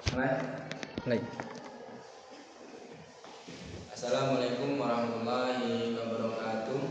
Mulai. Assalamualaikum warahmatullahi wabarakatuh.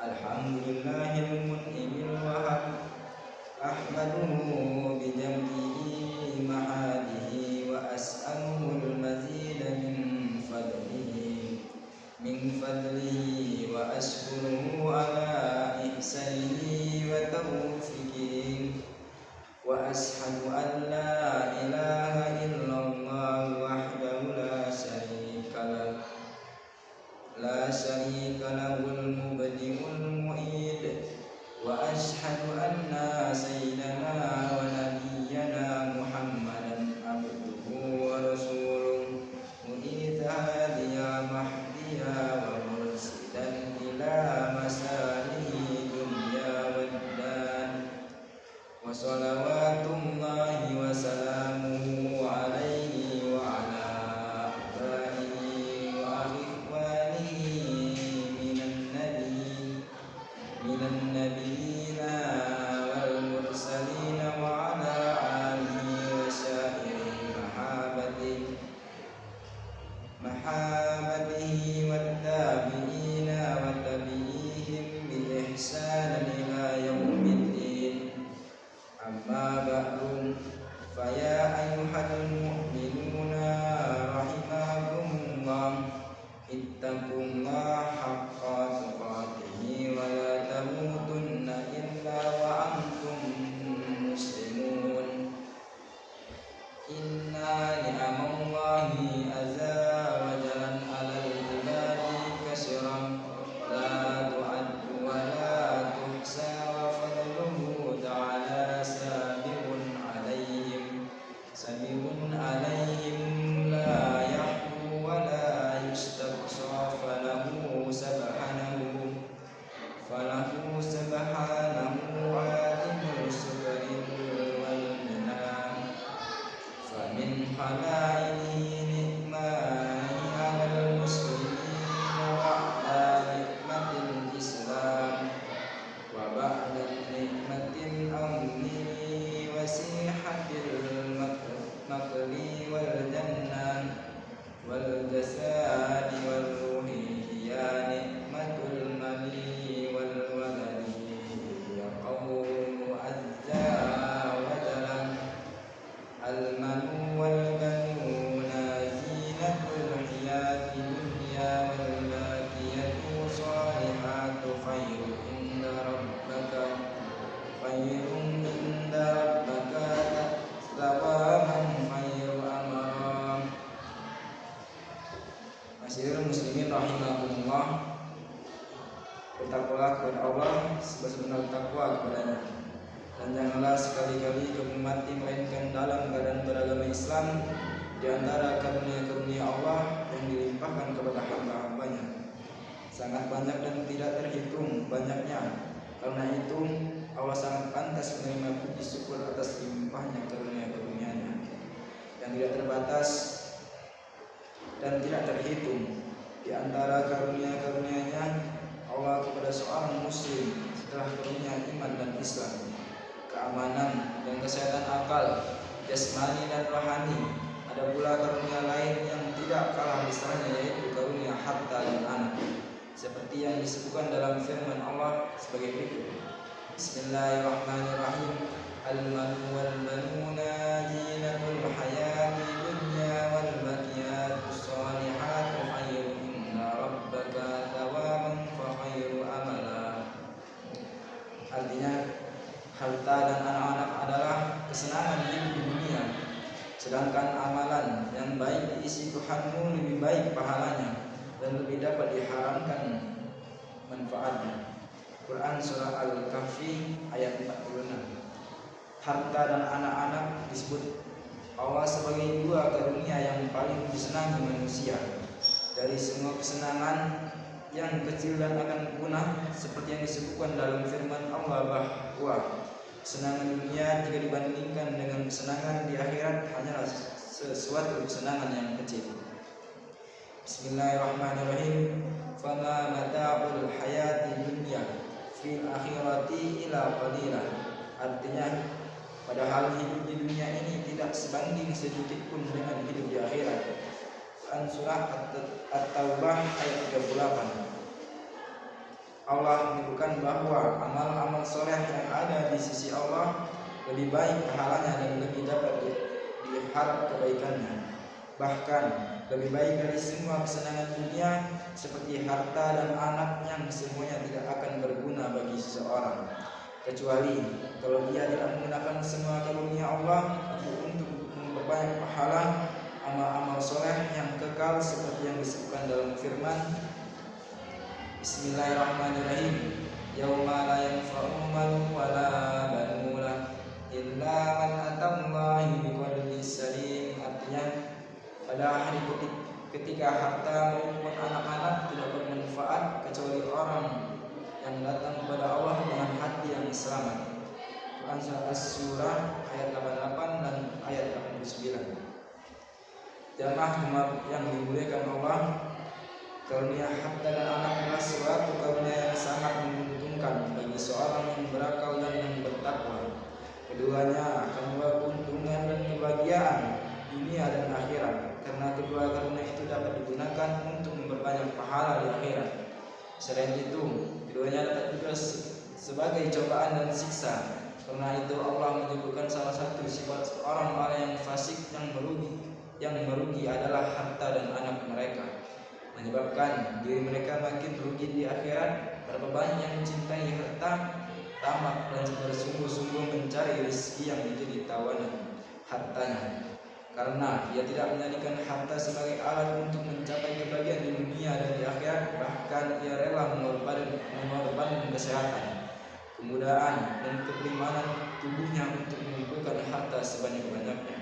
Alhamdulillahil mun'imil wahab, ahmaduhu bijam'ihi mahadihi wa as'aluhul mazida min fadlihi wa ashkuruhu ala ihsanihi wa taufiqihi wa ashhadu an la ilaha illallah wahdahu la syarika lahul mubdi'ul mu'id wa ashhadu anna sayyidana wa nabiyyana Muhammadan abduhu wa rasuluh mu'idha hadiya mahdiya wa mursidan ila masalihi dunya waddan wa salawatullahi wa salamuhu alaihi wa ala abaihi wa ikhwanihi minan nabiyina wal mursalina wa ala alihi wa syairi mahabatihi wa tabi'ina wa tabi'ihim bi ihsanan ila yaumiddin. Amma ba'du, faya ayyuhal mu'minuna rahimakumullah, ittaqullaha haqqa tuqatih wa la tamutunna illa wa antum muslimun. Inna ni'amallahi azza wa jalla 'alal ibadi katsiran la tu'addu wa la tuhsa wa fadluhu ta'ala sabiqun alaihim la yahdu wa la yustaqsa falahu subhanahu alimul subril wal minan famin khalailihi ni'mahi 'alal muslimina wa ala nikmatil islam wa ba'da nikmatil amni wa sihatil makli wal jannah wal jasadi wal ruhi ya nikmatul mali wal waladi ya qawlu azza wa jalla al malu wal banuna zinatul hayati dunya wal baqiyatu salihatu khairun inda rabbaka thawaban khairu amara. Masyiral muslimin rahimakumullah, bertakwalah kepada Allah sebenar takwa kepadanya, dan janganlah sekali-kali kamu mati melainkan dalam keadaan beragama Islam, di antara karunia-karunia Allah yang dilimpahkan kepada hamba-hambanya sangat banyak dan tidak terhitung banyaknya. Karena itu Allah sangat pantas menerima puji syukur atas limpahnya karunia-karunia-Nya yang tidak terbatas dan tidak terhitung. Di antara karunia-karunia-Nya Allah kepada seorang muslim setelah karunia iman dan Islam, keamanan dan kesehatan akal, jasmani dan rohani. Ada pula karunia lain yang tidak kalah besarnya, yaitu karunia harta dan anak, seperti yang disebutkan dalam firman Allah sebagai berikut. Bismillahirrahmanirrahim. Al-malu wal banuna zinatul hayati dunya wal baqiyatus salihatu khairun inda rabbaka thawaban fa khairu amala. Artinya, harta dan anak-anak adalah kesenangan hidup di dunia, sedangkan amalan yang baik diisi Tuhanmu lebih baik pahalanya dan lebih dapat diharamkan manfaatnya. Quran surah Al-Kahfi ayat 46. Harta dan anak-anak disebut Allah sebagai dua karunia yang paling disenangi manusia. Dari semua kesenangan yang kecil dan akan punah, seperti yang disebutkan dalam firman Allah bahwa kesenangan dunia jika dibandingkan dengan kesenangan di akhirat hanyalah sesuatu kesenangan yang kecil. Bismillahirrahmanirrahim. Fama mata'ul hayati dunya fil akhirati ila qalilah. Artinya, padahal hidup di dunia ini tidak sebanding sedikit pun dengan hidup di akhirat. Quran surah At-Taubah ayat 38. Allah menyebutkan bahwa amal-amal soleh yang ada di sisi Allah lebih baik pahalanya dan lebih dapat diharap kebaikannya. Bahkan lebih baik dari semua kesenangan dunia seperti harta dan anak yang semuanya tidak akan berguna bagi seseorang, kecuali kalau dia tidak menggunakan semua karunia Allah untuk memperbanyak pahala amal-amal soleh yang kekal seperti yang disebutkan dalam firman Bismillahirrahmanirrahim. Yauma la yanfa'u malun wala banuna illa man atallahi biqalbin salim. Artinya, pada hari ketika harta maupun anak-anak tidak bermanfaat kecuali orang yang datang kepada Allah dengan hati yang selamat. Quran surah ayat 88 dan ayat 89. Jamaah yang dimuliakan Allah, karunia harta dan anak adalah suatu karunia yang sangat menguntungkan bagi seorang yang berakal dan yang bertakwa. Keduanya akan membawa keuntungan dan kebahagiaan dunia dan akhirat, karena kedua karunia itu dapat digunakan untuk memperbanyak pahala di akhirat. Selain itu, keduanya dapat juga sebagai cobaan dan siksa. Karena itu Allah menyebutkan salah satu sifat orang-orang yang fasik yang merugi adalah harta dan anak mereka, menyebabkan diri mereka makin rugi di akhirat. Berapa banyak yang mencintai harta, tamak dan bersungguh-sungguh mencari rezeki yang menjadi tawanan hartanya, karena ia tidak menjadikan harta sebagai alat untuk mencapai kebahagiaan di dunia dan di akhirat. Bahkan ia rela mengorbankan kesehatan, kemudahan dan keperimanan tubuhnya untuk mengumpulkan harta sebanyak-banyaknya.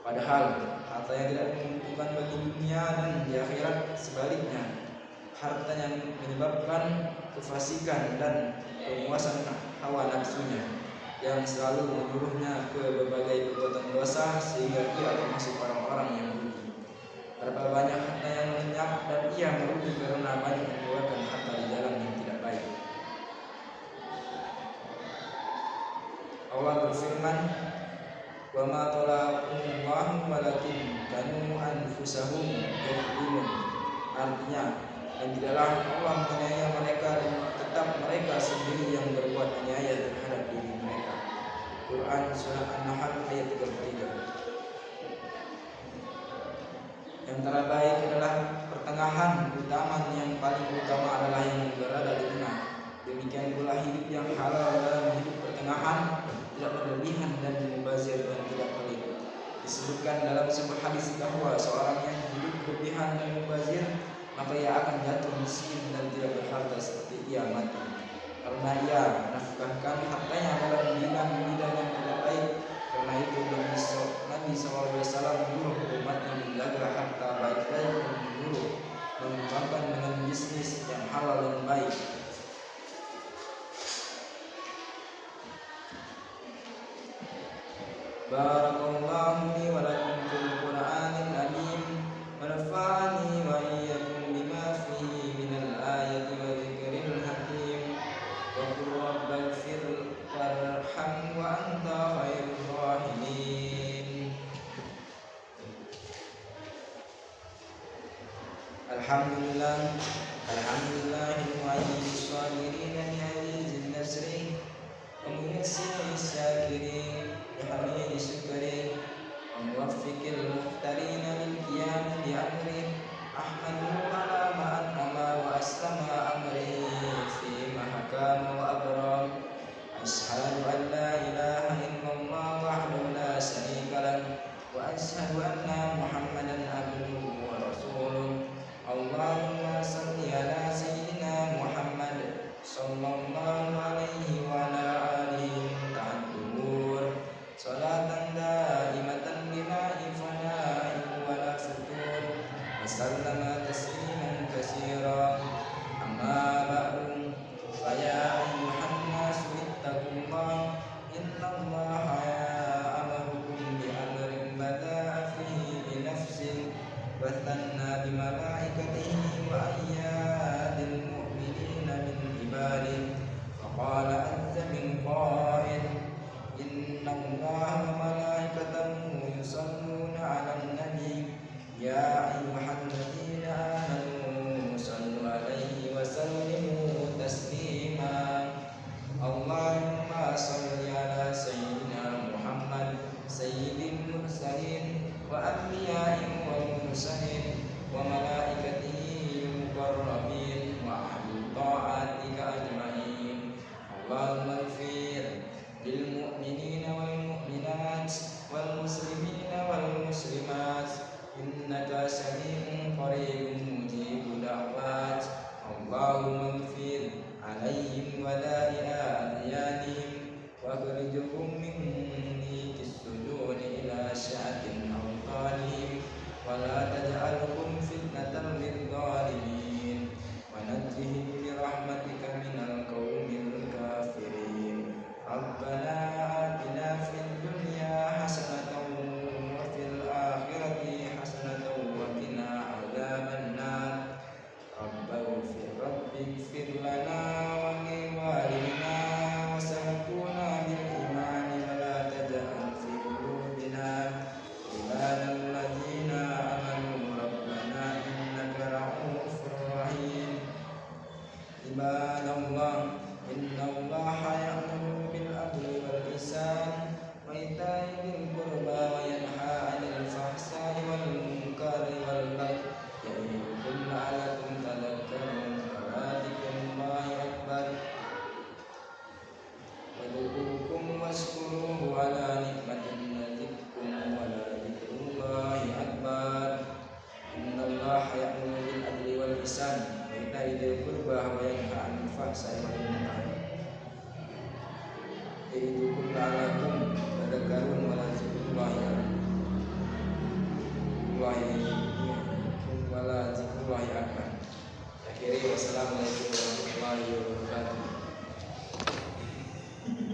Padahal harta yang tidak menguntungkan bagi dunia dan di akhirat. Sebaliknya, harta yang menyebabkan kefasikan dan pemuasan hawa nafsunya yang selalu menyuruhnya ke berbagai perbuatan dosa, sehingga ia termasuk orang-orang yang rugi. Berapa banyak harta yang lenyap dan ia merugi karena banyak mengeluarkan harta di jalan yang tidak baik. Allah berfirman, wa ma talaqullahu walakin kanu anfusahum yadhlimun. Artinya, dan tidaklah Allah menganiaya mereka, dan tetap mereka sendiri yang berbuat aniaya terhadap diri mereka. Quran surah An-Nahl ayat 33. Yang terbaik adalah pertengahan. Keutamaan yang paling utama adalah yang berada di tengah. Demikian pula hidup yang halal dalam hidup pertengahan, tidak berlebihan dan mubazir dan tidak pelit. Disebutkan dalam sebuah hadis bahwa seorang yang hidup berlebihan dan mubazir, maka ia akan jatuh miskin dan tidak berharga seperti ia mati, karena ia menafkahkan hartanya dalam bidang-bidang yang tidak baik. Karena itu Nabi SAW menyuruh umatnya menjaga harta baik-baik dan menyuruh mengembangkan dengan bisnis yang halal dan baik. Barakallahu li wa lakum fil Qur'anil azim wa nafa'ani wa iyyakum bima fihi minal ayati wa dzikril hakim. Wa qul rabbighfir warham wa anta khairur rahimin. Alhamdulillahil mu'izz sabirin bi azizin nasri wa muyassir syakirin بحميد شكره وموفق المختارين للقيام بأمره. أحمده على ما أنعم وأسلم أمره فيما حكم وأبرم. أشهد أن لا إله إلا الله وحده لا شريك له وأشهد أن محمدا عبده ورسوله. اللهم صل على سيدنا محمد صلى الله عليه وعلى آله salatan daimatan bila ifana'i wala futur wa sallama tasliman katsiran. Amma ba'du, fa ya ayyuhan nasu ittaqullah innallaha ya'murukum bi amrin bada'a fihi bi nafsihi wa thanna bi malaikatihi wa ayyadil mu'minina min ibadihi. Fa qala azza min qa'il ya'idukum la'allakum tadhakkarun wa la zikrullahi akbar. Akhirnya wassalamualaikum warahmatullahi wabarakatuh.